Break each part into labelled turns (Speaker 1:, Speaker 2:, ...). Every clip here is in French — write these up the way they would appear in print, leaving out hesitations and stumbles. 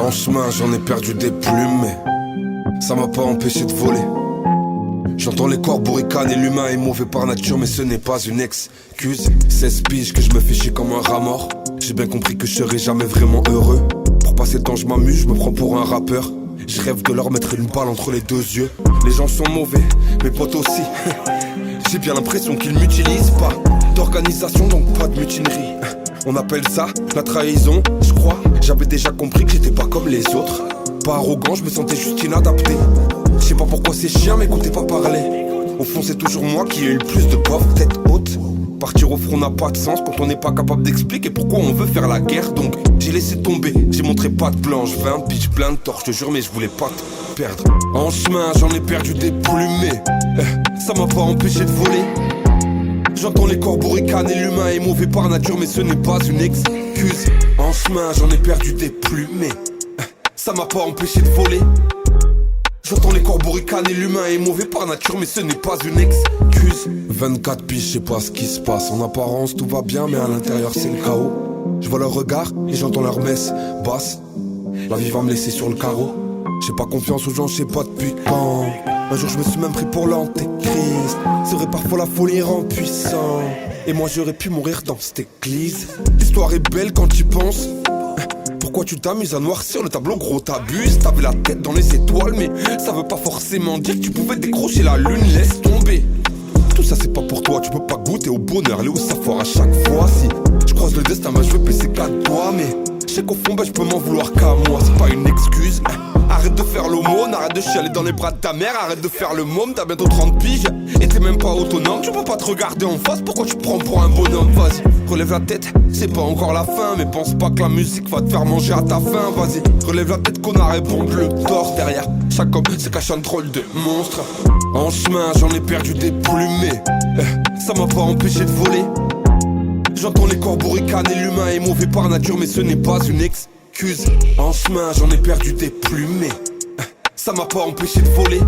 Speaker 1: En chemin j'en ai perdu des plumes, mais ça m'a pas empêché de voler. J'entends les corbeaux ricaner, l'humain est mauvais par nature, mais ce n'est pas une excuse. 16 piges que je me fais chier comme un rat mort. J'ai bien compris que je serai jamais vraiment heureux. Pour passer le temps je m'amuse, je me prends pour un rappeur. Je rêve de leur mettre une balle entre les deux yeux. Les gens sont mauvais, mes potes aussi. J'ai bien l'impression qu'ils m'utilisent pas. D'organisation donc pas de mutinerie. On appelle ça la trahison, je crois. J'avais déjà compris que j'étais pas comme les autres. Pas arrogant, je me sentais juste inadapté. Je sais pas pourquoi ces chiens m'écoutaient pas parler. Au fond c'est toujours moi qui ai eu le plus de pauvres tête haute. Partir au front n'a pas de sens quand on n'est pas capable d'expliquer pourquoi on veut faire la guerre. Donc j'ai laissé tomber, j'ai montré pas de blanche. 20 pitch plein de torches, je te jure mais je voulais pas te perdre. En chemin j'en ai perdu des plumées. Ça m'a pas empêché de voler. J'entends les corbeaux ricaner, l'humain est mauvais par nature, mais ce n'est pas une excuse. En chemin j'en ai perdu des plumées. Ça m'a pas empêché de voler. J'entends les corbeaux ricaner, l'humain est mauvais par nature, mais ce n'est pas une excuse. 24 piges, je sais pas ce qui se passe. En apparence tout va bien, mais à l'intérieur c'est le chaos. Je vois leur regard et j'entends leur messe basse. La vie va me laisser sur le carreau. J'ai pas confiance aux gens, je sais pas depuis quand. Un jour je me suis même pris pour l'antéchrist. C'est vrai parfois la folie rend puissant. Et moi j'aurais pu mourir dans cette église. L'histoire est belle quand tu y penses. Pourquoi tu t'amuses à noircir le tableau, gros t'abuses. T'avais la tête dans les étoiles, mais ça veut pas forcément dire que tu pouvais décrocher la lune, laisse tomber. Tout ça c'est pas pour toi, tu peux pas goûter au bonheur, aller où ça foire à chaque fois. Si je croise le destin, bah je veux baisser 4 doigts. Mais je sais qu'au fond bah je peux m'en vouloir qu'à moi, c'est pas une excuse. Arrête de faire l'aumône, arrête de chialer dans les bras de ta mère. Arrête de faire le môme, t'as bientôt 30 piges et t'es même pas autonome. Tu peux pas te regarder en face, pourquoi tu te prends pour un bonhomme? Vas-y, relève la tête, c'est pas encore la fin. Mais pense pas que la musique va te faire manger à ta faim. Vas-y, relève la tête qu'on a répondu le tort. Derrière chaque homme se cache un drôle de monstre. En chemin j'en ai perdu des plumées. Ça m'a pas empêché de voler. J'entends les corbeaux ricaner, l'humain est mauvais par nature, mais ce n'est pas une excuse. En chemin j'en ai perdu des plumées. Ça m'a pas empêché de voler.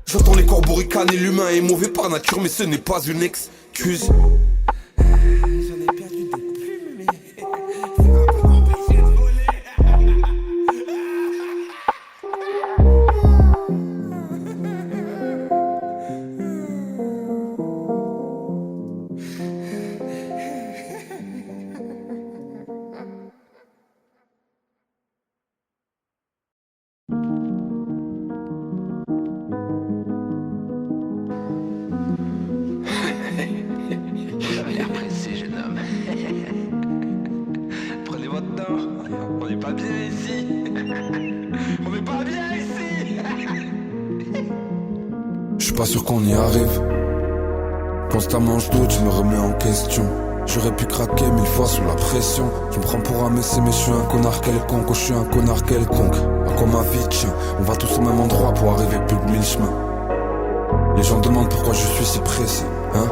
Speaker 1: J'entends les corbeaux ricaner, l'humain est mauvais par nature, mais ce n'est pas une excuse. J'en ai perdu des plumées. Ça m'a pas empêché de voler. On n'est pas bien ici. On n'est pas bien ici. Je suis pas sûr qu'on y arrive. Constamment je doute, je me remets en question. J'aurais pu craquer 1000 fois sous la pression. Je me prends pour un messie mais je suis un connard quelconque. Oh je suis un connard quelconque. À quoi ma vie tient. On va tous au même endroit pour arriver plus de 1000 chemins. Les gens demandent pourquoi je suis si pressé, hein.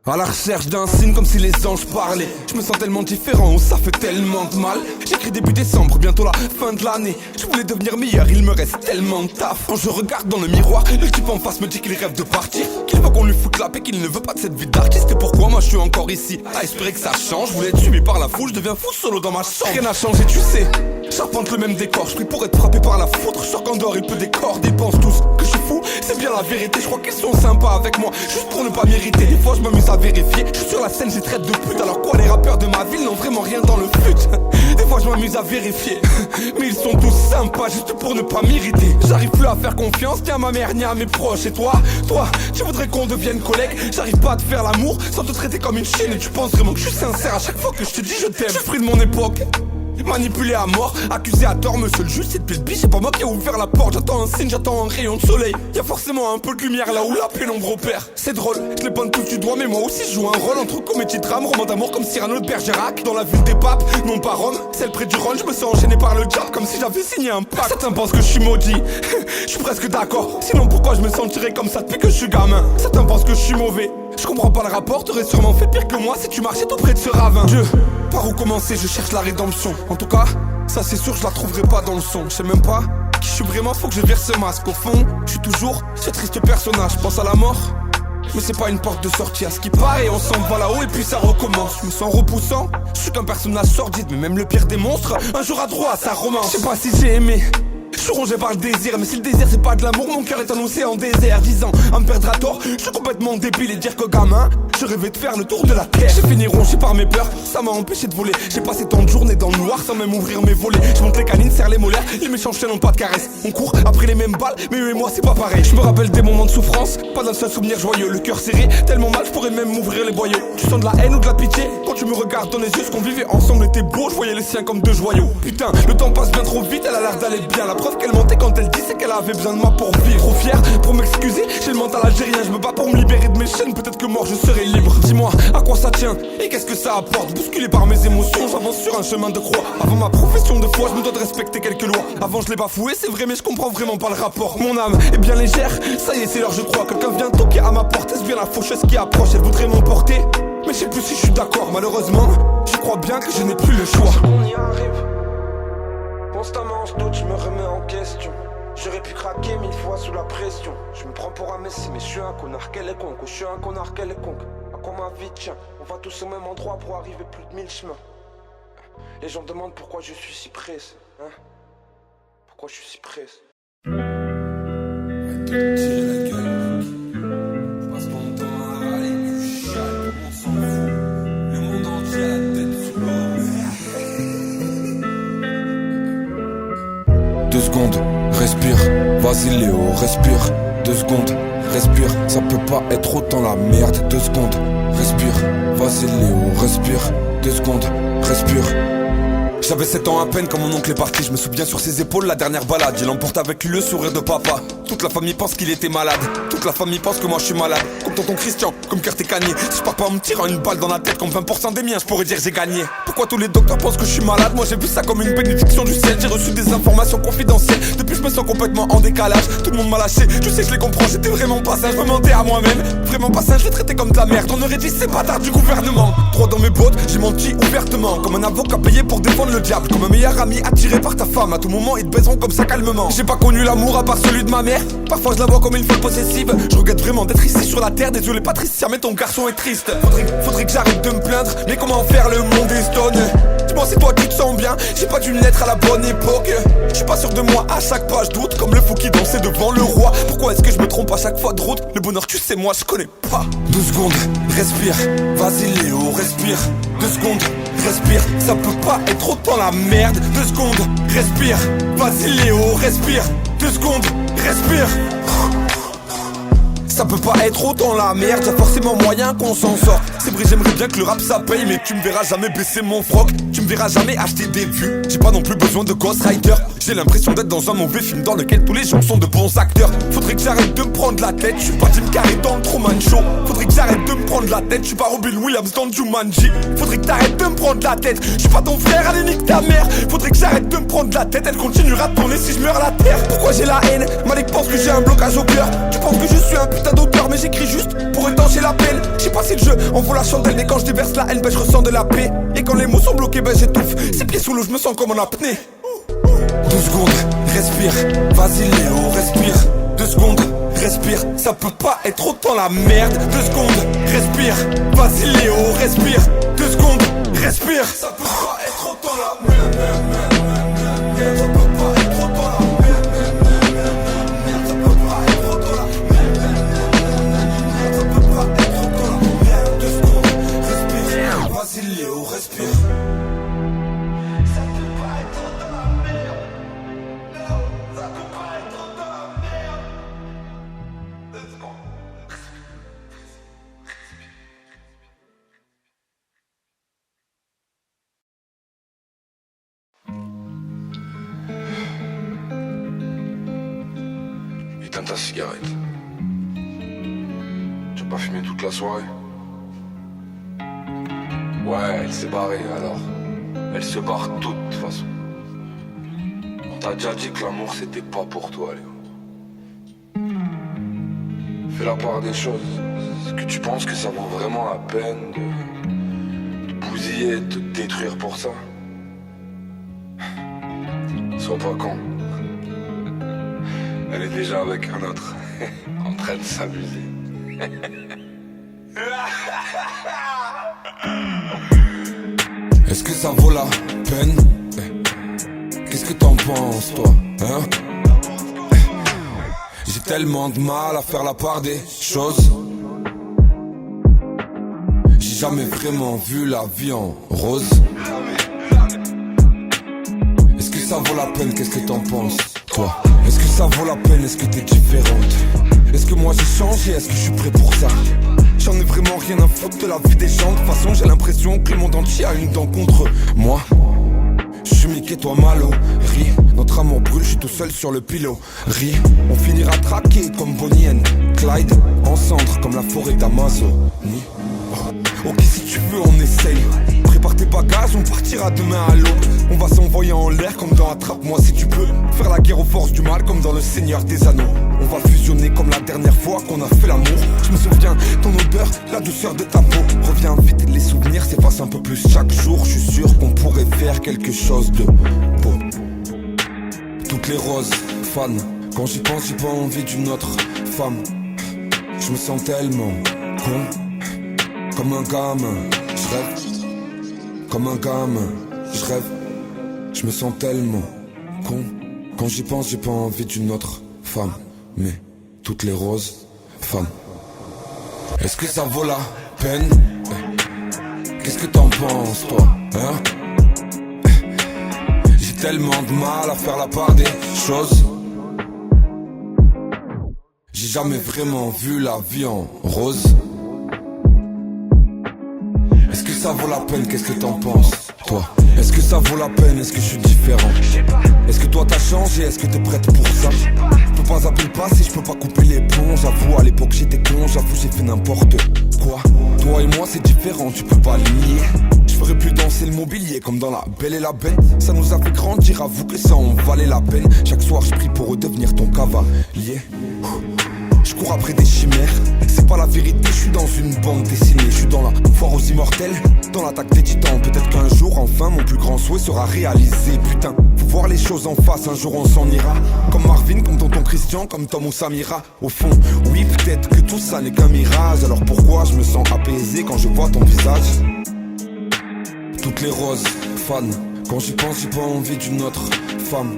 Speaker 1: À la recherche d'un signe comme si les anges parlaient. Je me sens tellement différent, ça fait tellement de mal. J'écris début décembre, bientôt la fin de l'année. Je voulais devenir meilleur, il me reste tellement de taf. Quand je regarde dans le miroir, le type en face me dit qu'il rêve de partir, qu'il veut qu'on lui foute la paix, qu'il ne veut pas de cette vie d'artiste. Et pourquoi moi je suis encore ici, à espérer que ça change. Je voulais être suivi par la foule, je deviens fou solo dans ma chambre. Rien n'a changé tu sais, j'arpente le même décor. Je prie pour être frappé par la foudre, je sors qu'en dehors il peut décorder. Ils pensent tous que je suis fou, c'est bien la vérité. Je crois qu'ils sont sympas avec moi, juste pour ne pas m'irriter. Des fois je m'amuse à vérifier. Je suis sur la scène, j'ai traite de pute. Alors quoi, les rappeurs de ma ville n'ont vraiment rien dans le fut. Des fois je m'amuse à vérifier, mais ils sont tous sympas juste pour ne pas m'irriter. J'arrive plus à faire confiance ni à ma mère ni à mes proches. Et toi, tu voudrais qu'on devienne collègues. J'arrive pas à te faire l'amour sans te traiter comme une chienne. Et tu penses vraiment que je suis sincère à chaque fois que je te dis je t'aime. Je suis fruit de mon époque, manipulé à mort, accusé à tort, monsieur le juge, c'est depuis le biche, c'est pas moi qui ai ouvert la porte. J'attends un signe, j'attends un rayon de soleil. Y'a forcément un peu de lumière là où la pénombre opère. C'est drôle, je les pointe tous du doigt, mais moi aussi je joue un rôle entre comédie drame, roman d'amour comme Cyrano de Bergerac. Dans la ville des papes, non pas Rome, celle près du Rhône, je me sens enchaîné par le diable comme si j'avais signé un pacte. Certains pensent que je suis maudit, je suis presque d'accord. Sinon pourquoi je me sentirais comme ça depuis que je suis gamin. Certains pensent que je suis mauvais, je comprends pas le rapport, t'aurais sûrement fait pire que moi si tu marchais tout près de ce ravin. Dieu, par où commencer, je cherche la rédemption. En tout cas, ça c'est sûr, je la trouverai pas dans le son. Je sais même pas qui je suis vraiment, faut que je vire ce masque. Au fond, je suis toujours ce triste personnage. Pense à la mort, Mais c'est pas une porte de sortie, à ce qui paraît on s'en va là-haut et puis ça recommence. Je me sens repoussant, je suis qu'un personnage sordide. Mais même le pire des monstres, un jour à droit à sa romance. Je sais pas si j'ai aimé, je suis rongé par le désir. Mais si le désir c'est pas de l'amour, mon cœur est un océan désert. 10 ans à me perdre à tort, je suis complètement débile. Et dire que gamin, je rêvais de faire le tour de la terre. J'ai fini rongé par mes peurs, ça m'a empêché de voler. J'ai passé tant de journées dans le noir sans même ouvrir mes volets. Je monte les canines, serre les molaires, les méchants chiens n'ont pas de caresse. On court après les mêmes balles, mais eux et moi c'est pas pareil. Je me rappelle des moments de souffrance, pas d'un seul souvenir joyeux. Le cœur serré, tellement mal, je pourrais même m'ouvrir les boyaux. Tu sens de la haine ou de la pitié quand tu me regardes dans les yeux. Ce qu'on vivait ensemble était beau, je voyais les siens comme deux joyaux. Putain, le temps passe bien trop vite, elle a l'air d'aller bien. La preuve qu'elle mentait quand elle dit c'est qu'elle avait besoin de moi pour vivre. Trop fier pour m'excuser, j'ai le mental algérien. Je me bats pour me libérer de mes chaînes, peut-être que mort je serai libre. Dis-moi, à quoi ça tient et qu'est-ce que ça apporte? Bousculé par mes émotions, j'avance sur un chemin de croix. Avant ma profession de foi, je me dois de respecter quelques lois. Avant je l'ai bafoué, c'est vrai mais je comprends vraiment pas le rapport. Mon âme est bien légère, ça y est c'est l'heure je crois. Quelqu'un vient toquer à ma porte, est-ce bien la faucheuse qui approche? Elle voudrait m'emporter, mais je sais plus si je suis d'accord. Malheureusement, je crois bien que je n'ai plus le choix.
Speaker 2: On y arrive, constamment en doute, je me remets en question. J'aurais pu craquer 1000 fois sous la pression. Je me prends pour un messie mais je suis un connard, quel est con. Je suis un connard, quel est con. À quoi ma vie tient? On va tous au même endroit pour arriver plus de 1000 chemins. Les gens demandent pourquoi je suis si pressé, hein? Pourquoi je suis si pressé?
Speaker 1: Arrête de te tirer la gueule. Je passe mon temps à râler du châle, on s'en fout. Le monde entier a la tête sous l'eau. 2 secondes, respire. Vas-y Léo, respire. 2 secondes, respire. Ça peut pas être autant la merde. 2 secondes, respire. Vas-y Léo, respire. 2 secondes, respire. J'avais 7 ans à peine quand mon oncle est parti. Je me souviens sur ses épaules la dernière balade. Il emporte avec lui le sourire de papa. Toute la famille pense qu'il était malade. Toute la famille pense que moi je suis malade. Comme tonton Christian, comme Kurt et Kanye. Si je pars pas en me tirant une balle dans la tête comme 20% des miens, je pourrais dire j'ai gagné. Pourquoi tous les docteurs pensent que je suis malade? Moi j'ai vu ça comme une bénédiction du ciel. J'ai reçu des informations confidentielles. Depuis je me sens complètement en décalage. Tout le monde m'a lâché, tu sais je les comprends. J'étais vraiment pas sage, je me mentais à moi-même. Vraiment pas sage, je traitais comme de la merde. On aurait dit c'est bâtard du gouvernement. Droit dans mes bottes, j'ai menti ouvertement. Comme un avocat payé pour défendre le diable. Comme un meilleur ami attiré par ta femme. À tout moment ils te baiseront comme ça calmement. J'ai pas connu l'amour à part celui de ma mère. Parfois je la vois comme une folle possessive. Je regrette vraiment d'être ici sur la terre. Désolé Patricia mais ton garçon est triste. Faudrait que j'arrête de me plaindre. Mais comment faire, le monde est stone. Dis-moi c'est toi qui te sens bien. J'ai pas dû naître à la bonne époque. Je suis pas sûr de moi, à chaque pas je doute. Comme le fou qui dansait devant le roi. Pourquoi est-ce que je me trompe à chaque fois de route? Le bonheur tu sais moi je connais pas. 2 secondes, respire. Vas-y Léo, respire. 2 secondes, respire. Ça peut pas être autant la merde. 2 secondes, respire. Vas-y Léo, respire. 2 secondes, respire. Ça peut pas être autant la merde, y'a forcément moyen qu'on s'en sort. C'est vrai j'aimerais bien que le rap ça paye, mais tu me verras jamais baisser mon froc. Tu me verras jamais acheter des vues. J'ai pas non plus besoin de Ghostwriter. J'ai l'impression d'être dans un mauvais film dans lequel tous les gens sont de bons acteurs. Faudrait que j'arrête de me prendre la tête. Je suis pas Jim Carrey dans le Truman Show. Faudrait que j'arrête de me prendre la tête. Je suis pas Robin Williams dans Jumanji. Faudrait que t'arrêtes de me prendre la tête. Je suis pas ton frère, allez nique ta mère. Faudrait que j'arrête de me prendre la tête. Elle continuera de tourner si je meurs la terre. Pourquoi j'ai la haine? Malik pense que j'ai un blocage au cœur. Tu penses que je suis un putain d'auteur, mais j'écris juste pour étancher la peine. Je sais pas si le jeu en vaut la chandelle, mais quand je déverse la haine, ben je ressens de la paix. Et quand les mots sont bloqués, ben j'étouffe. Ces pieds sous l'eau, je me sens comme en apnée. 2 secondes, respire. Vas-y Léo, respire. 2 secondes, respire. Ça peut pas être autant la merde. 2 secondes, respire. Vas-y Léo, respire. 2 secondes, respire. Ça peut pas être autant la merde. Ça peut pas être autant la merde. Ça peut pas être autant la merde. Ça peut pas être autant la merde. 2 secondes, respire. Vas-y Léo, respire. Éteins ta cigarette. Tu as pas fumé toute la soirée? Ouais, elle s'est barrée alors. Elle se barre toute de toute façon. On t'a déjà dit que l'amour c'était pas pour toi, Léo. Fais la part des choses. Est-ce que tu penses que ça vaut vraiment la peine de te bousiller, de te détruire pour ça? Sois pas con. Elle est déjà avec un autre, en train de s'amuser. Est-ce que ça vaut la peine? Qu'est-ce que t'en penses, toi, hein? J'ai tellement de mal à faire la part des choses. J'ai jamais vraiment vu la vie en rose. Est-ce que ça vaut la peine? Qu'est-ce que t'en penses, toi? Est-ce que ça vaut la peine? Est-ce que t'es différente? Est-ce que moi j'ai changé? Est-ce que je suis prêt pour ça? J'en ai vraiment rien à foutre de la vie des gens. De toute façon j'ai l'impression que le monde entier a une dent contre moi. Je suis Mickey, toi Malo, ris. Notre amour brûle, je suis tout seul sur le pilote. Ris, on finira traqué comme Bonnie and Clyde, en cendres comme la forêt d'Amazonie. Ok, si tu veux on essaye. Prépare tes bagages, on partira demain à l'aube. On va s'envoyer en l'air comme dans Attrape-moi si tu peux. Faire la guerre aux forces du mal comme dans le Seigneur des Anneaux. On va fusionner comme la dernière fois qu'on a fait l'amour. Je me souviens, ton odeur, la douceur de ta peau. Reviens vite, les souvenirs s'effacent un peu plus chaque jour. Je suis sûr qu'on pourrait faire quelque chose de beau. Toutes les roses, fan. Quand j'y pense, j'ai pas envie d'une autre femme. Je me sens tellement con. Comme un gamin, je rêve. Comme un gamin, je rêve. Je me sens tellement con. Quand j'y pense, j'ai pas envie d'une autre femme. Mais toutes les roses, femmes. Est-ce que ça vaut la peine? Qu'est-ce que t'en penses, toi, hein? J'ai tellement de mal à faire la part des choses. J'ai jamais vraiment vu la vie en rose. Est-ce que ça vaut la peine? Qu'est-ce que t'en penses, toi? Est-ce que ça vaut la peine? Est-ce que je suis différent? Est-ce que toi t'as changé? Est-ce que t'es prête pour ça? Je peux pas zapper le passé, je peux pas couper les ponts. J'avoue à l'époque j'étais con, j'avoue j'ai fait n'importe quoi. Toi et moi c'est différent, tu peux pas le nier. Je ferai plus danser le mobilier comme dans La Belle et la Bête. Ça nous a fait grandir, avoue que ça en valait la peine. Chaque soir je prie pour redevenir ton cavalier. Je cours après des chimères, c'est pas la vérité, je suis dans une bande dessinée. Je suis dans la foire aux immortels, dans l'attaque des titans. Peut-être qu'un jour enfin mon plus grand souhait sera réalisé. Putain, faut voir les choses en face, un jour on s'en ira. Comme Marvin, comme tonton Christian, comme Tom ou Samira. Au fond, oui peut-être que tout ça n'est qu'un mirage. Alors pourquoi je me sens apaisé quand je vois ton visage? Toutes les roses, fan. Quand j'y pense, j'ai pas envie d'une autre femme.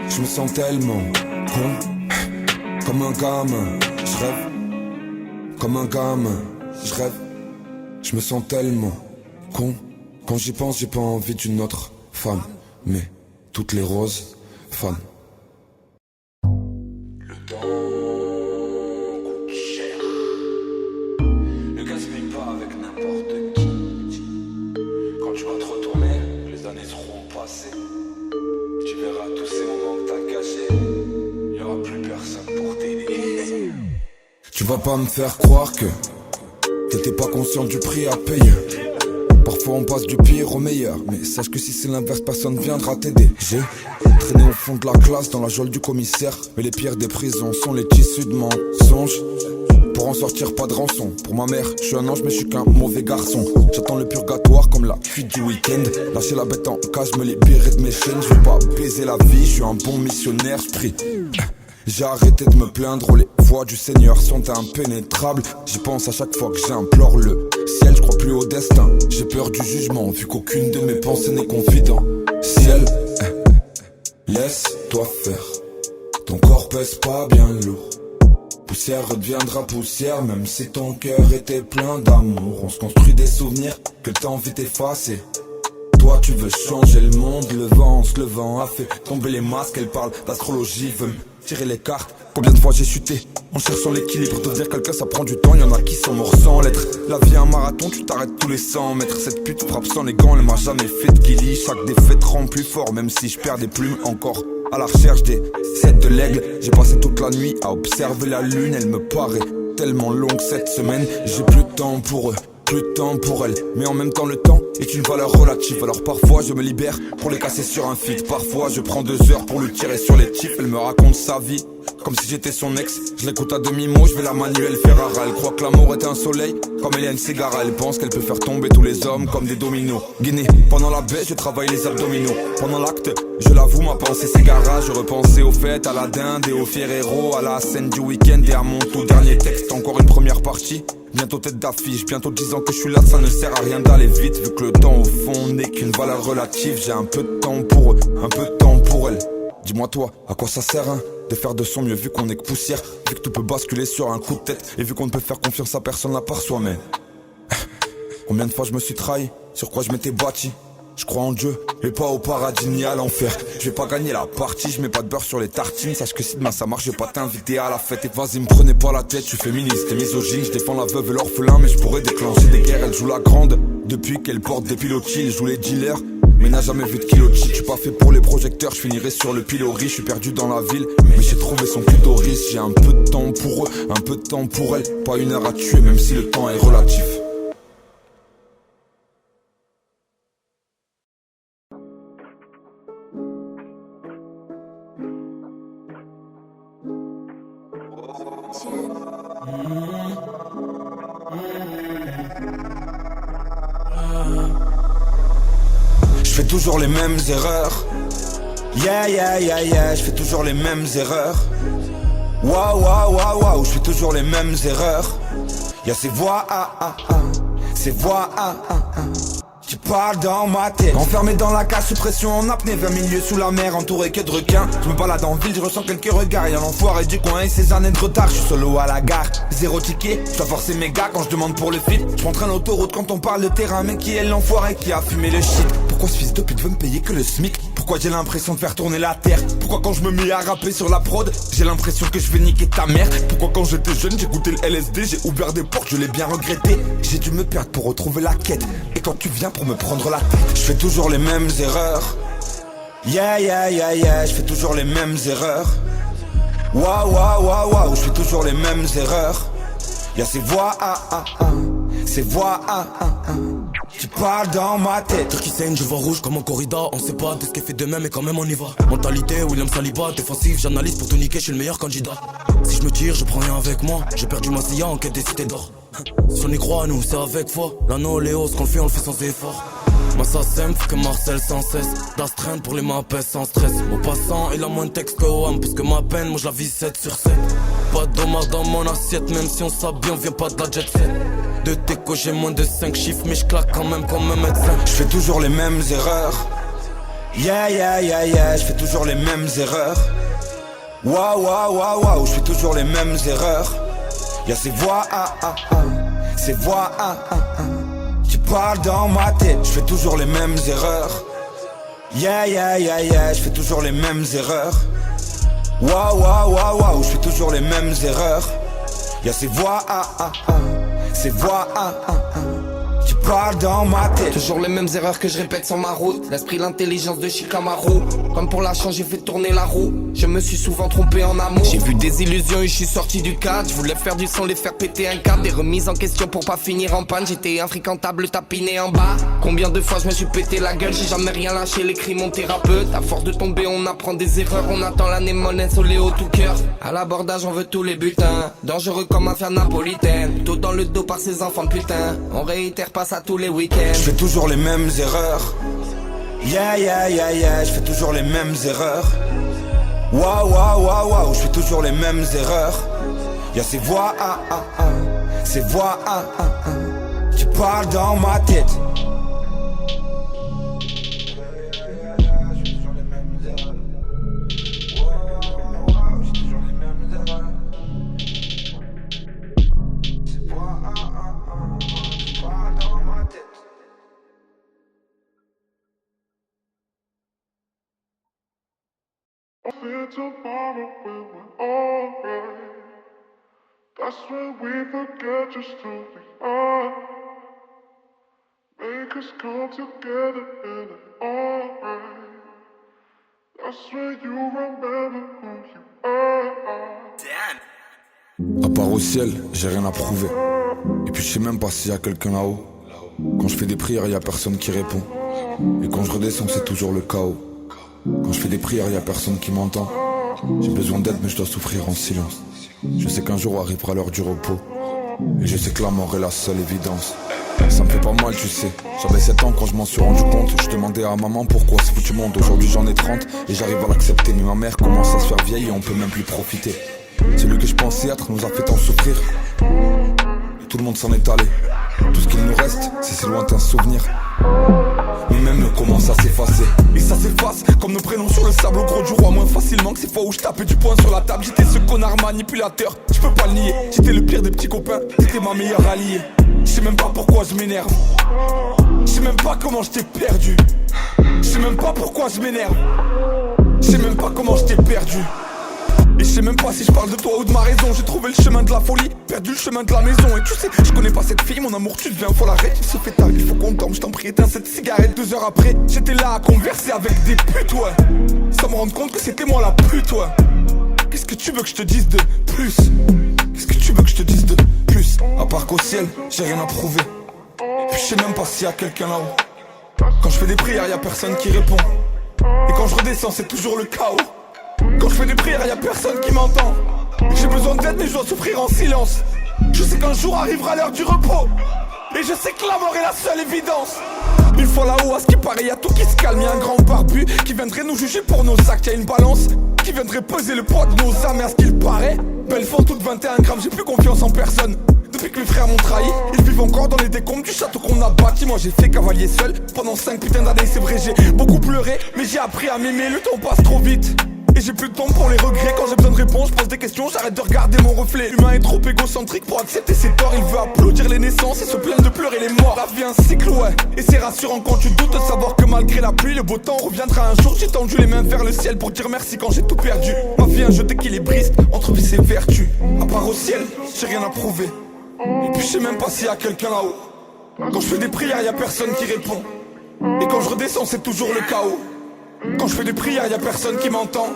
Speaker 1: Je me sens tellement con. Comme un gamin, je rêve. Comme un gamin, je rêve. Je me sens tellement con. Quand j'y pense, j'ai pas envie d'une autre femme. Mais toutes les roses, femmes.
Speaker 2: Le temps coûte cher. Ne gaspille pas avec n'importe qui. Quand tu vas te retourner, les années seront passées. Tu verras tous ces moments que t'as cachés. Il y aura plus personne pour t'aider.
Speaker 1: Tu vas pas me faire croire que t'étais pas conscient du prix à payer. Parfois on passe du pire au meilleur, mais sache que si c'est l'inverse, personne viendra t'aider. J'ai traîné au fond de la classe dans la geôle du commissaire, mais les pires des prisons sont les tissus de mensonges. Pour en sortir pas de rançon. Pour ma mère, je suis un ange mais je suis qu'un mauvais garçon. J'attends le purgatoire comme la fuite du week-end. Lâcher la bête en cage, me libérer de mes chaînes. Je veux pas baiser la vie, je suis un bon missionnaire, je prie. J'ai arrêté de me plaindre, les voies du Seigneur sont impénétrables. J'y pense à chaque fois que j'implore le ciel, je crois plus au destin. J'ai peur du jugement, vu qu'aucune de mes pensées n'est confident. Ciel, laisse-toi faire, ton corps pèse pas bien lourd. Poussière redeviendra poussière, même si ton cœur était plein d'amour. On se construit des souvenirs que t'as envie d'effacer. Toi tu veux changer le monde, le vent a fait tomber les masques. Elle parle d'astrologie, veut me tirer les cartes. Combien de fois j'ai chuté en cherchant l'équilibre. Devenir quelqu'un ça prend du temps, y'en a qui sont morts sans lettres. La vie est un marathon, tu t'arrêtes tous les 100 mètres. Cette pute frappe sans les gants, elle m'a jamais fait de guilly. Chaque défaite rend plus fort, même si je perds des plumes encore. À la recherche des 7 de l'aigle, j'ai passé toute la nuit à observer la lune. Elle me paraît tellement longue cette semaine. J'ai plus de temps pour eux, plus de temps pour elle. Mais en même temps le temps est une valeur relative. Alors parfois je me libère pour les casser sur un feat. Parfois je prends 2 heures pour lui tirer sur les types. Elle me raconte sa vie comme si j'étais son ex. Je l'écoute à demi-mot, je vais la manuelle Ferrara. Elle croit que l'amour est un soleil comme Hélène Ségara. Elle pense qu'elle peut faire tomber tous les hommes comme des dominos. Guinée, pendant la baie je travaille les abdominaux. Pendant l'acte, je l'avoue, ma pensée s'égara. Je repensais aux fêtes, à la dinde et au Ferrero, à la scène du week-end et à mon tout dernier texte. Encore une première partie, bientôt tête d'affiche. Bientôt 10 ans que je suis là, ça ne sert à rien d'aller vite. Vu que le temps au fond n'est qu'une valeur relative. J'ai un peu de temps pour eux, un peu de temps pour elle. Dis-moi toi, à quoi ça sert hein, de faire de son mieux vu qu'on est que poussière. Vu que tout peut basculer sur un coup de tête. Et vu qu'on ne peut faire confiance à personne à part soi-même. Combien de fois je me suis trahi, sur quoi je m'étais bâti. Je crois en Dieu, et pas au paradis ni à l'enfer. Je vais pas gagner la partie, je mets pas de beurre sur les tartines. Sache que si demain ça marche, je vais pas t'inviter à la fête. Et vas-y, me prenez pas la tête, je suis féministe et misogyne. Je défends la veuve et l'orphelin, mais je pourrais déclencher des guerres. Elle joue la grande, depuis qu'elle porte des pilotis. Elle joue les dealers, mais n'a jamais vu de kilotis. Je suis pas fait pour les projecteurs, je finirai sur le pilori. Je suis perdu dans la ville, mais j'ai trouvé son clitoris. J'ai un peu de temps pour eux, un peu de temps pour elle. Pas une heure à tuer, même si le temps est relatif. Je fais toujours les mêmes erreurs. Yeah, je fais toujours les mêmes erreurs. Waouh, je fais toujours les mêmes erreurs. Y'a ces voix, ces voix, qui parlent dans ma tête. Enfermé dans la cage, sous pression en apnée, 20 milieux sous la mer, entouré que de requins. Je me balade en ville, je ressens quelques regards. Y'a l'enfoiré du coin et ses années de retard. Je suis solo à la gare, 0 ticket. Je dois forcer mes gars quand je demande pour le fit. Je prends train l'autoroute quand on parle de terrain. Mais qui est l'enfoiré qui a fumé le shit? Pourquoi ce fils de pute veut me payer que le SMIC? Pourquoi j'ai l'impression de faire tourner la terre? Pourquoi quand je me mets à rapper sur la prod, j'ai l'impression que je vais niquer ta mère? Pourquoi quand j'étais jeune j'ai goûté le LSD, j'ai ouvert des portes, je l'ai bien regretté. J'ai dû me perdre pour retrouver la quête. Et quand tu viens pour me prendre la tête, je fais toujours les mêmes erreurs. Yeah, je fais toujours les mêmes erreurs. Waouh, je fais toujours les mêmes erreurs. Y'a ces voix, ces voix, qui parlent dans ma tête.
Speaker 3: Truc qui saigne, je vois rouge comme un corridor. On sait pas de ce qu'elle fait de même, mais quand même on y va. Mentalité, William Saliba, défensif, j'analyse pour tout niquer, je suis le meilleur candidat. Si je me tire, je prends rien avec moi. J'ai perdu ma silla en quête des cités d'or. Si on y croit, nous, c'est avec foi. L'anneau, Léo, ce qu'on fait, on le fait sans effort. Massa simple que Marcel sans cesse. D'astreinte pour les mappes sans stress. Au passant, il a moins de texte que OM. Parce que ma peine, moi je la vis 7 sur 7. Pas d'hommage dans mon assiette, même si on s'habille, on vient pas de la jet set. De déco, j'ai moins de 5 chiffres, mais je claque quand même comme un médecin.
Speaker 1: Je fais toujours les mêmes erreurs. Yeah, je fais toujours les mêmes erreurs. Waouh, je fais toujours les mêmes erreurs. Y'a ces voix, ces voix, qui parlent dans ma tête. Je fais toujours les mêmes erreurs. Yeah, je fais toujours les mêmes erreurs. Waouh, je fais toujours les mêmes erreurs. Y'a ces voix, ces voix, qui parlent dans ma tête.
Speaker 4: Toujours les mêmes erreurs que je répète sur ma route. L'esprit, l'intelligence de Shikamaru. Comme pour la chance, j'ai fait tourner la roue. Je me suis souvent trompé en amour. J'ai vu des illusions et je suis sorti du cadre. Je voulais faire du son, les faire péter un câble. Des remises en question pour pas finir en panne. J'étais infréquentable, tapiné en bas. Combien de fois je me suis pété la gueule. J'ai jamais rien lâché, l'écrit mon thérapeute. À force de tomber, on apprend des erreurs. On attend l'anémone insolée tout cœur. À l'abordage, on veut tous les butins. Dangereux comme affaire napolitaine. Tout dans le dos par ces enfants de putain. On réitère pas ça tous les week-ends.
Speaker 1: Je fais toujours les mêmes erreurs. Yeah, je fais toujours les mêmes erreurs. Waouh, je fais toujours les mêmes erreurs. Y'a ces voix, ces voix, qui parlent dans ma tête.
Speaker 5: Tomorrow when we're alright. That's when we forget just who we are. Make us come together in an alright. That's when you remember who you are.
Speaker 1: À part au ciel, j'ai rien à prouver. Et puis je sais même pas s'il y a quelqu'un là-haut. Quand je fais des prières, y a personne qui répond. Et quand je redescends, c'est toujours le chaos. Quand je fais des prières, y a personne qui m'entend. J'ai besoin d'aide, mais je dois souffrir en silence. Je sais qu'un jour arrivera l'heure du repos. Et je sais que la mort est la seule évidence. Ça me fait pas mal, tu sais. J'avais 7 ans quand je m'en suis rendu compte. Je demandais à maman pourquoi ce foutu monde. Aujourd'hui j'en ai 30 et j'arrive à l'accepter. Mais ma mère commence à se faire vieille et on peut même plus profiter. Celui que je pensais être nous a fait tant souffrir. Tout le monde s'en est allé. Tout ce qu'il nous reste, c'est ces lointains souvenirs. Nous-mêmes commence à s'effacer. Et ça s'efface comme nos prénoms sur le sable au gros du roi. Moins facilement que ces fois où je tapais du poing sur la table. J'étais ce connard manipulateur, je peux pas le nier. J'étais le pire des petits copains, c'était ma meilleure alliée. Je sais même pas pourquoi je m'énerve. Je sais même pas comment je t'ai perdu. Je sais même pas pourquoi je m'énerve. Je sais même pas comment je t'ai perdu. Et je sais même pas si je parle de toi ou de ma raison. J'ai trouvé le chemin de la folie, perdu le chemin de la maison. Et tu sais, je connais pas cette fille, mon amour tu deviens folle, arrête. Il se fait tard, il faut qu'on dorme, je t'en prie, éteins cette cigarette. 2 heures après, j'étais là à converser avec des putes, ouais. Sans me rendre compte que c'était moi la pute, ouais. Qu'est-ce que tu veux que je te dise de plus? Qu'est-ce que tu veux que je te dise de plus? À part qu'au ciel, j'ai rien à prouver. Et puis je sais même pas s'il y a quelqu'un là-haut. Quand je fais des prières, y a personne qui répond. Et quand je redescends, c'est toujours le chaos. Quand je fais des prières, y a personne qui m'entend. J'ai besoin d'aide, mais je dois souffrir en silence. Je sais qu'un jour arrivera l'heure du repos. Et je sais que la mort est la seule évidence. Une fois là-haut, à ce qui paraît, y a tout qui se calme. Y'a un grand barbu qui viendrait nous juger pour nos actes. Y'a une balance qui viendrait peser le poids de nos âmes. Et à ce qu'il paraît, elles font toutes 21 grammes. J'ai plus confiance en personne. Depuis que mes frères m'ont trahi, ils vivent encore dans les décombres du château qu'on a bâti. Moi j'ai fait cavalier seul pendant 5 putains d'années. C'est vrai, j'ai beaucoup pleuré, mais j'ai appris à m'aimer. Le temps passe trop vite. Et j'ai plus de temps pour les regrets. Quand j'ai besoin de réponses, je pose des questions, j'arrête de regarder mon reflet. L'humain est trop égocentrique pour accepter ses torts. Il veut applaudir les naissances et se plaindre de pleurer les morts. La vie est un cycle, ouais. Et c'est rassurant quand tu doutes de savoir que malgré la pluie, le beau temps reviendra un jour. J'ai tendu les mains vers le ciel pour dire merci quand j'ai tout perdu. Ma vie un jeu d'équilibriste entre vices et vertus. À part au ciel, j'ai rien à prouver. Et puis je sais même pas s'il y a quelqu'un là-haut. Quand je fais des prières, y a personne qui répond. Et quand je redescends, c'est toujours le chaos. Quand je fais des prières, y a personne qui m'entend.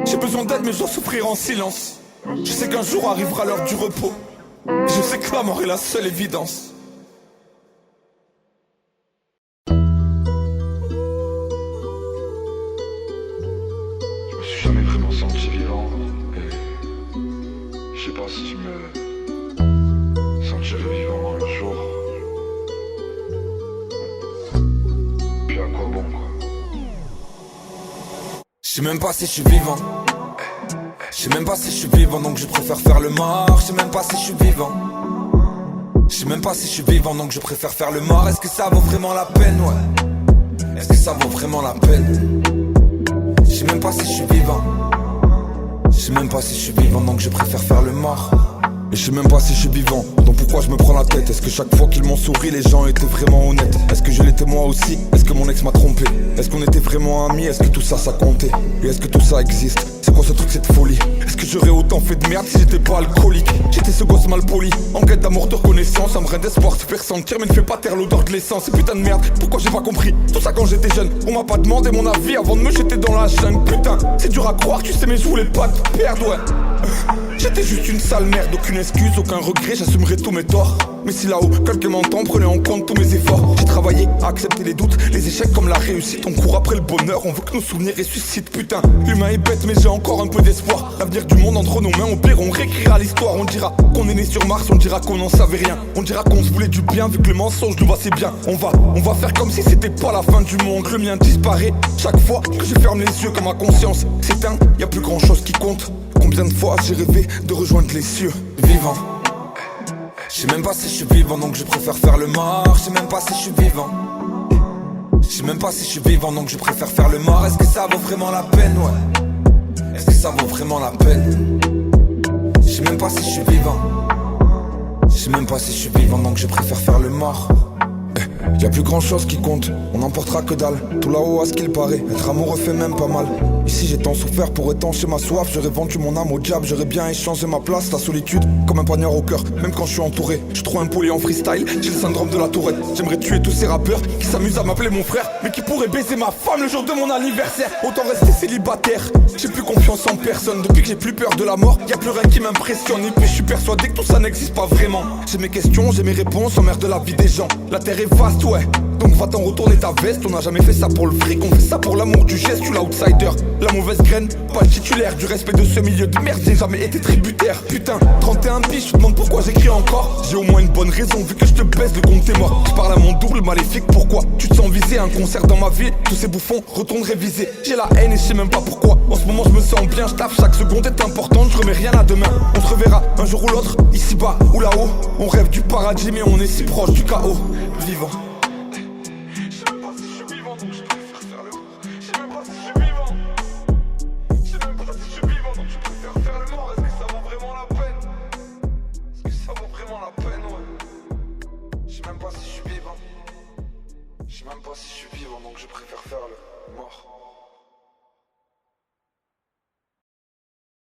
Speaker 1: J'ai besoin d'aide, mais je dois souffrir en silence. Je sais qu'un jour arrivera l'heure du repos. Et je sais que la mort est la seule évidence.
Speaker 5: Je me suis jamais vraiment senti vivant. Et je sais pas si je me sentirai vivant un jour. Puis à quoi bon, quoi?
Speaker 1: Je sais même pas si je suis vivant. Je sais même pas si je suis vivant, donc je préfère faire le mort. Je sais même pas si je suis vivant. Je sais même pas si je suis vivant, donc je préfère faire le mort. Est-ce que ça vaut vraiment la peine, ouais? Est-ce que ça vaut vraiment la peine? Je sais même pas si je suis vivant. Je sais même pas si je suis vivant, donc je préfère faire le mort. Et je sais même pas si je suis vivant, donc pourquoi je me prends la tête? Est-ce que chaque fois qu'ils m'ont souri, les gens étaient vraiment honnêtes? Est-ce que je l'étais moi aussi? Est-ce que mon ex m'a trompé? Est-ce qu'on était vraiment amis? Est-ce que tout ça, ça comptait? Et est-ce que tout ça existe? C'est quoi ce truc, cette folie? Est-ce que j'aurais autant fait de merde si j'étais pas alcoolique? J'étais ce gosse mal poli, en quête d'amour, de reconnaissance. Un brin d'espoir se faire sentir, mais ne fais pas taire l'odeur de l'essence. C'est putain de merde, pourquoi j'ai pas compris? Tout ça quand j'étais jeune, on m'a pas demandé mon avis avant de me jeter dans la jungle. Putain, c'est dur à croire, tu sais, mais je voulais pas te perdre, ouais. J'étais juste une sale merde, aucune excuse, aucun regret, j'assumerai tous mes torts. Mais si là-haut, quelqu'un m'entend, prenez en compte tous mes efforts. J'ai travaillé à accepter les doutes, les échecs comme la réussite. On court après le bonheur, on veut que nos souvenirs ressuscitent. Putain, l'humain est bête, mais j'ai encore un peu d'espoir. L'avenir du monde entre nos mains, au pire on réécrira l'histoire. On dira qu'on est né sur Mars, on dira qu'on n'en savait rien. On dira qu'on se voulait du bien, vu que le mensonge nous va c'est bien. On va faire comme si c'était pas la fin du monde. Le mien disparaît chaque fois que je ferme les yeux, quand ma conscience s'éteint, y a plus grand chose qui compte. Combien de fois j'ai rêvé de rejoindre les cieux? Vivant. Je sais même pas si je suis vivant, donc je préfère faire le mort. Je sais même pas si je suis vivant. Je sais même pas si je suis vivant, donc je préfère faire le mort. Est-ce que ça vaut vraiment la peine, ouais? Est-ce que ça vaut vraiment la peine? Je sais même pas si je suis vivant. Je sais même pas si je suis vivant, donc je préfère faire le mort. Y'a plus grand chose qui compte, on n'emportera que dalle. Tout là-haut à ce qu'il paraît, être amoureux fait même pas mal. Ici j'ai tant souffert pour étancher ma soif. J'aurais vendu mon âme au diable, j'aurais bien échangé ma place. La solitude, comme un poignard au cœur, même quand je suis entouré. Je suis trop impoli en freestyle, j'ai le syndrome de la tourette. J'aimerais tuer tous ces rappeurs qui s'amusent à m'appeler mon frère, mais qui pourraient baiser ma femme le jour de mon anniversaire. Autant rester célibataire, j'ai plus confiance
Speaker 6: confiance en personne. Depuis que j'ai plus peur de la mort, y a plus rien qui m'impressionne. Et puis je suis persuadé que tout ça n'existe pas vraiment. J'ai mes questions, j'ai mes réponses, emmerde de la vie des gens. La terre est vaste, ouais. Donc va t'en retourner ta veste. On n'a jamais fait ça pour le fric, on fait ça pour l'amour du geste. Tu l'outsider, la mauvaise graine, pas le titulaire. Du respect de ce milieu de merde, j'ai jamais été tributaire. Putain, 31 piges, je te demande pourquoi j'écris encore. J'ai au moins une bonne raison, vu que je te baisse, le compte est mort. Je parle à mon double maléfique, pourquoi tu te sens visé? Un concert dans ma ville, tous ces bouffons retournent réviser. J'ai la haine et je sais même pas pourquoi. En ce moment je me sens bien, je taffe, chaque seconde est importante. Je remets rien à demain, on se reverra un jour ou l'autre, ici bas ou là-haut. On rêve du paradis mais on est si proche du chaos. Vivant.
Speaker 2: Je sais même pas si je suis vivant, donc je préfère faire le mort.